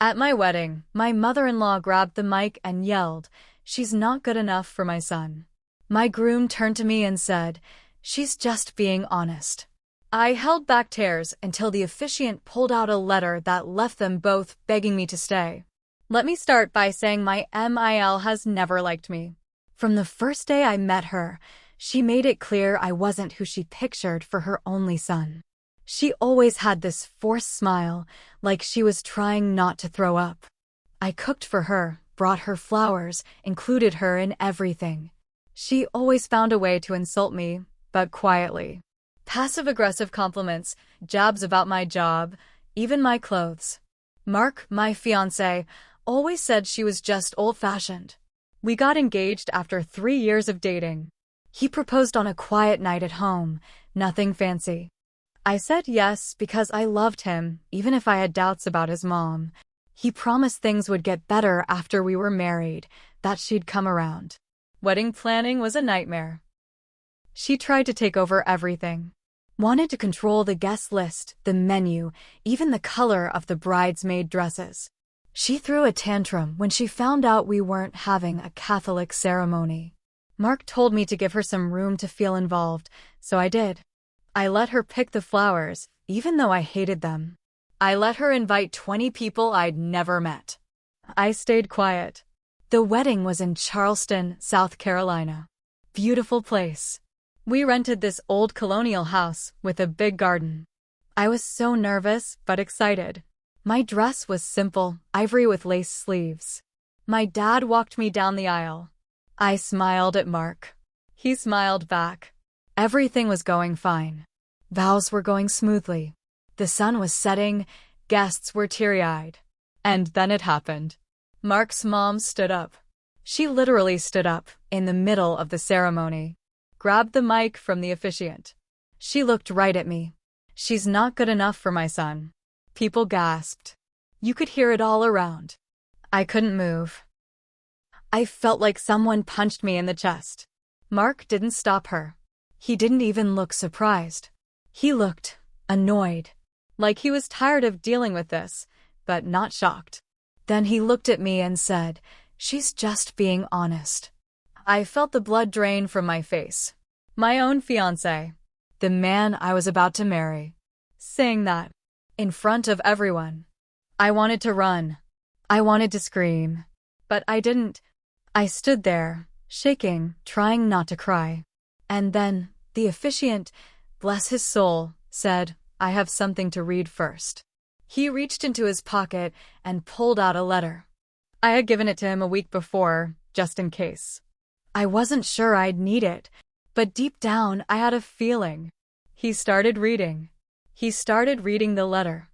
At my wedding, my mother-in-law grabbed the mic and yelled, "She's not good enough for my son." My groom turned to me and said, "She's just being honest." I held back tears until the officiant pulled out a letter that left them both begging me to stay. Let me start by saying my MIL has never liked me. From the first day I met her, she made it clear I wasn't who she pictured for her only son. She always had this forced smile, like she was trying not to throw up. I cooked for her, brought her flowers, included her in everything. She always found a way to insult me, but quietly. Passive-aggressive compliments, jabs about my job, even my clothes. Mark, my fiancé, always said she was just old-fashioned. We got engaged after 3 years of dating. He proposed on a quiet night at home, nothing fancy. I said yes because I loved him, even if I had doubts about his mom. He promised things would get better after we were married, that she'd come around. Wedding planning was a nightmare. She tried to take over everything. Wanted to control the guest list, the menu, even the color of the bridesmaid dresses. She threw a tantrum when she found out we weren't having a Catholic ceremony. Mark told me to give her some room to feel involved, so I did. I let her pick the flowers, even though I hated them. I let her invite 20 people I'd never met. I stayed quiet. The wedding was in Charleston, South Carolina. Beautiful place. We rented this old colonial house with a big garden. I was so nervous, but excited. My dress was simple, ivory with lace sleeves. My dad walked me down the aisle. I smiled at Mark. He smiled back. Everything was going fine. Vows were going smoothly. The sun was setting, guests were teary-eyed. And then it happened. Mark's mom stood up. She literally stood up, in the middle of the ceremony. Grabbed the mic from the officiant. She looked right at me. "She's not good enough for my son." People gasped. You could hear it all around. I couldn't move. I felt like someone punched me in the chest. Mark didn't stop her. He didn't even look surprised. He looked annoyed, like he was tired of dealing with this, but not shocked. Then he looked at me and said, "She's just being honest." I felt the blood drain from my face. My own fiancé, the man I was about to marry, saying that, in front of everyone. I wanted to run. I wanted to scream. But I didn't. I stood there, shaking, trying not to cry. And then, the officiant, bless his soul, said, "I have something to read first." He reached into his pocket and pulled out a letter. I had given it to him a week before, just in case. I wasn't sure I'd need it, but deep down I had a feeling. He started reading. He started reading the letter.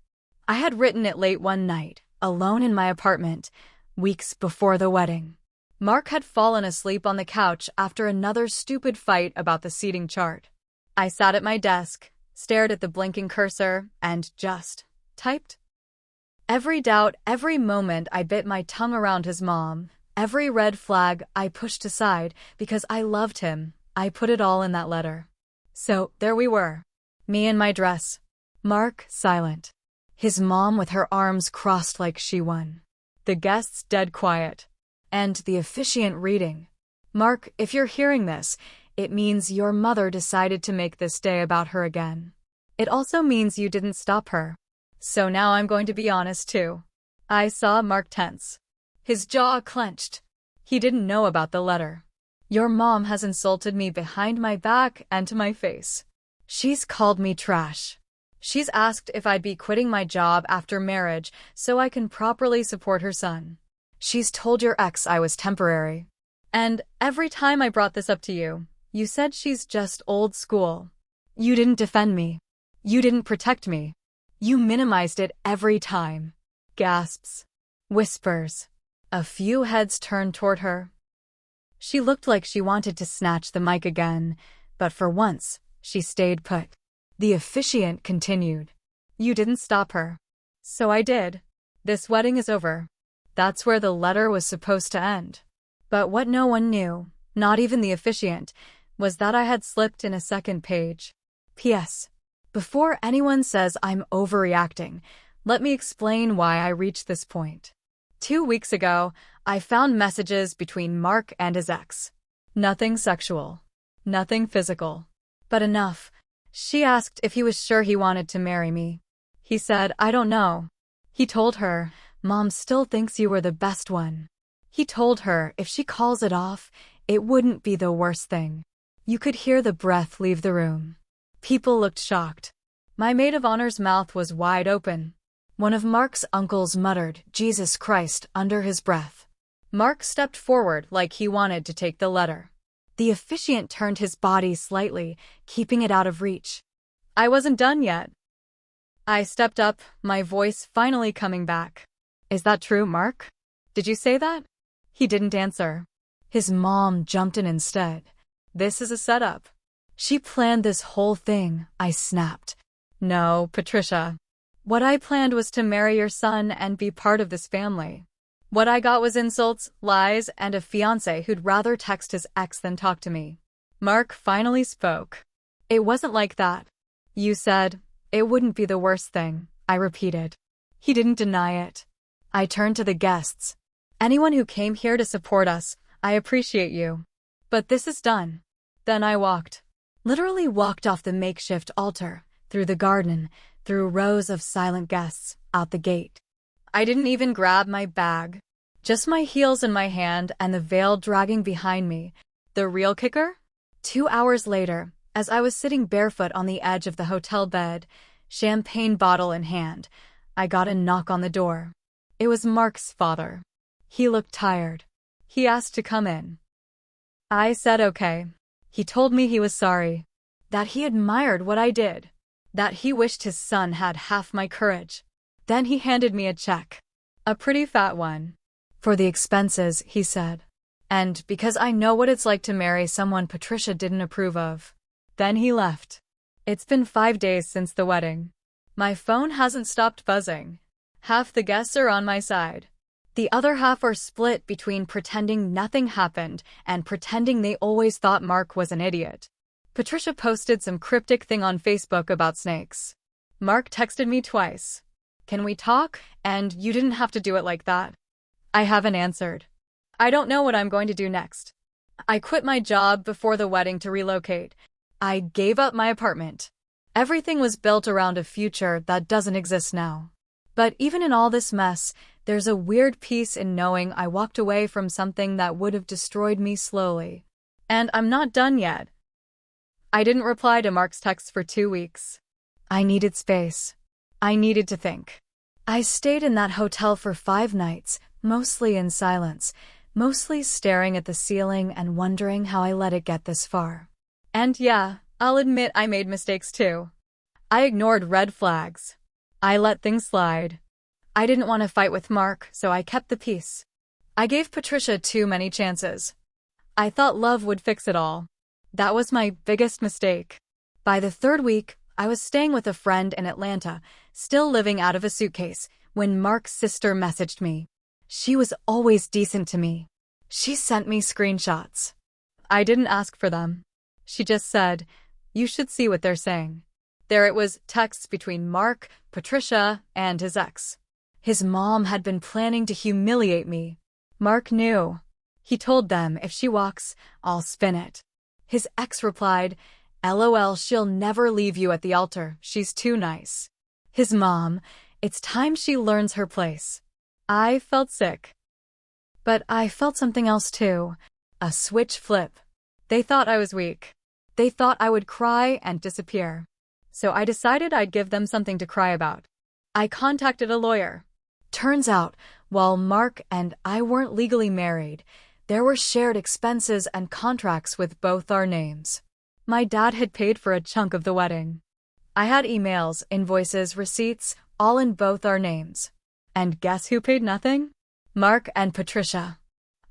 I had written it late one night, alone in my apartment, weeks before the wedding. Mark had fallen asleep on the couch after another stupid fight about the seating chart. I sat at my desk, stared at the blinking cursor, and just typed. Every doubt, every moment I bit my tongue around his mom, every red flag I pushed aside because I loved him, I put it all in that letter. So, there we were. Me in my dress. Mark silent. His mom with her arms crossed like she won. The guests dead quiet. And the officiant reading. "Mark, if you're hearing this, it means your mother decided to make this day about her again. It also means you didn't stop her. So now I'm going to be honest too." I saw Mark tense. His jaw clenched. He didn't know about the letter. "Your mom has insulted me behind my back and to my face. She's called me trash. She's asked if I'd be quitting my job after marriage so I can properly support her son. She's told your ex I was temporary. And every time I brought this up to you, you said she's just old school. You didn't defend me. You didn't protect me. You minimized it every time." Gasps. Whispers. A few heads turned toward her. She looked like she wanted to snatch the mic again, but for once, she stayed put. The officiant continued. "You didn't stop her. So I did. This wedding is over." That's where the letter was supposed to end. But what no one knew, not even the officiant, was that I had slipped in a second page. P.S. Before anyone says I'm overreacting, Let me explain why I reached this point. 2 weeks ago, I found messages between Mark and his ex. Nothing sexual. Nothing physical. But enough. She asked if he was sure he wanted to marry me. He said, "I don't know." He told her, "Mom still thinks you were the best one." He told her if she calls it off, it wouldn't be the worst thing. You could hear the breath leave the room. People looked shocked. My maid of honor's mouth was wide open. One of Mark's uncles muttered, "Jesus Christ," under his breath. Mark stepped forward like he wanted to take the letter. The officiant turned his body slightly, keeping it out of reach. I wasn't done yet. I stepped up, my voice finally coming back. "Is that true, Mark? Did you say that?" He didn't answer. His mom jumped in instead. "This is a setup. She planned this whole thing," I snapped. "No, Patricia. What I planned was to marry your son and be part of this family. What I got was insults, lies, and a fiancé who'd rather text his ex than talk to me." Mark finally spoke. "It wasn't like that. You said it wouldn't be the worst thing," I repeated. He didn't deny it. I turned to the guests. "Anyone who came here to support us, I appreciate you. But this is done." Then I literally walked off the makeshift altar, through the garden, through rows of silent guests, out the gate. I didn't even grab my bag. Just my heels in my hand and the veil dragging behind me. The real kicker? 2 hours later, as I was sitting barefoot on the edge of the hotel bed, champagne bottle in hand, I got a knock on the door. It was Mark's father. He looked tired. He asked to come in. I said okay. He told me he was sorry. That he admired what I did. That he wished his son had half my courage. Then he handed me a check. A pretty fat one. "For the expenses," he said. "And because I know what it's like to marry someone Patricia didn't approve of." Then he left. It's been 5 days since the wedding. My phone hasn't stopped buzzing. Half the guests are on my side. The other half are split between pretending nothing happened and pretending they always thought Mark was an idiot. Patricia posted some cryptic thing on Facebook about snakes. Mark texted me twice. "Can we talk? And you didn't have to do it like that." I haven't answered. I don't know what I'm going to do next. I quit my job before the wedding to relocate. I gave up my apartment. Everything was built around a future that doesn't exist now. But even in all this mess, there's a weird peace in knowing I walked away from something that would have destroyed me slowly. And I'm not done yet. I didn't reply to Mark's texts for 2 weeks. I needed space. I needed to think. I stayed in that hotel for 5 nights, mostly in silence, mostly staring at the ceiling and wondering how I let it get this far. And yeah, I'll admit I made mistakes too. I ignored red flags. I let things slide. I didn't want to fight with Mark, so I kept the peace. I gave Patricia too many chances. I thought love would fix it all. That was my biggest mistake. By the 3rd week, I was staying with a friend in Atlanta, still living out of a suitcase, when Mark's sister messaged me. She was always decent to me. She sent me screenshots. I didn't ask for them. She just said, "You should see what they're saying." There it was, texts between Mark, Patricia, and his ex. His mom had been planning to humiliate me. Mark knew. He told them, "If she walks, I'll spin it." His ex replied, "LOL, she'll never leave you at the altar, she's too nice." His mom, "It's time she learns her place." I felt sick. But I felt something else too. A switch flip. They thought I was weak. They thought I would cry and disappear. So I decided I'd give them something to cry about. I contacted a lawyer. Turns out, while Mark and I weren't legally married, there were shared expenses and contracts with both our names. My dad had paid for a chunk of the wedding. I had emails, invoices, receipts, all in both our names. And guess who paid nothing? Mark and Patricia.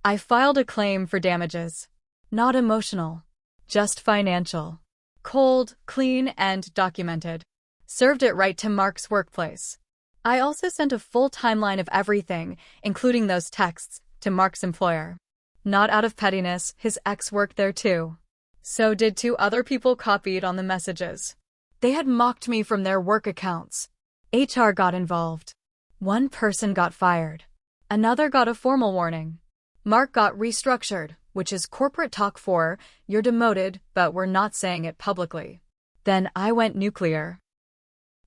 I filed a claim for damages. Not emotional, just financial. Cold, clean, and documented. Served it right to Mark's workplace. I also sent a full timeline of everything, including those texts, to Mark's employer. Not out of pettiness, his ex worked there too. So did 2 other people copied on the messages. They had mocked me from their work accounts. HR got involved. One person got fired. Another got a formal warning. Mark got restructured, which is corporate talk for, you're demoted, but we're not saying it publicly. Then I went nuclear.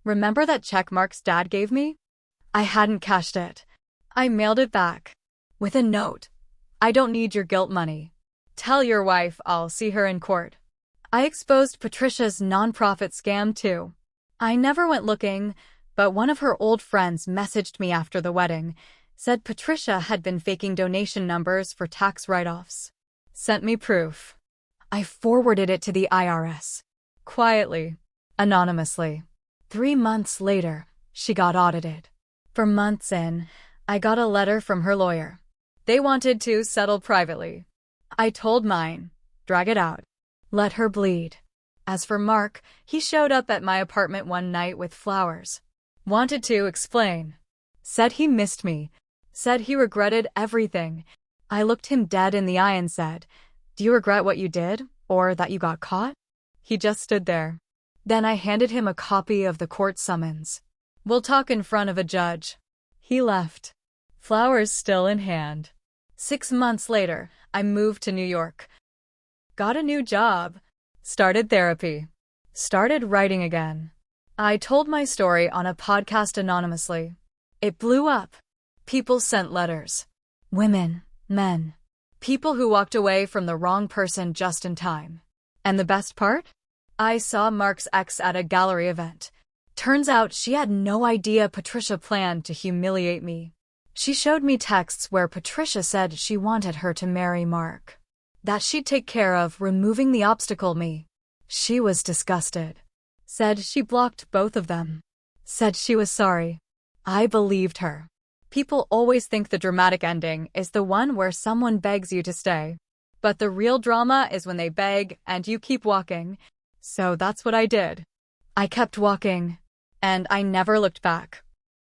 Remember that check Mark's dad gave me? I hadn't cashed it. I mailed it back. With a note. I don't need your guilt money. Tell your wife I'll see her in court. I exposed Patricia's nonprofit scam too. I never went looking, but one of her old friends messaged me after the wedding, said Patricia had been faking donation numbers for tax write-offs. Sent me proof. I forwarded it to the IRS. Quietly. Anonymously. 3 months later, she got audited. For months in, I got a letter from her lawyer. They wanted to settle privately. I told mine, drag it out. Let her bleed. As for Mark, he showed up at my apartment one night with flowers. Wanted to explain. Said he missed me. Said he regretted everything. I looked him dead in the eye and said, "Do you regret what you did, or that you got caught?" He just stood there. Then I handed him a copy of the court summons. "We'll talk in front of a judge." He left. Flowers still in hand. 6 months later, I moved to New York. Got a new job. Started therapy. Started writing again. I told my story on a podcast anonymously. It blew up. People sent letters. Women, men. People who walked away from the wrong person just in time. And the best part? I saw Mark's ex at a gallery event. Turns out she had no idea Patricia planned to humiliate me. She showed me texts where Patricia said she wanted her to marry Mark. That she'd take care of removing the obstacle me. She was disgusted. Said she blocked both of them. Said she was sorry. I believed her. People always think the dramatic ending is the one where someone begs you to stay. But the real drama is when they beg and you keep walking. So that's what I did. I kept walking. And I never looked back.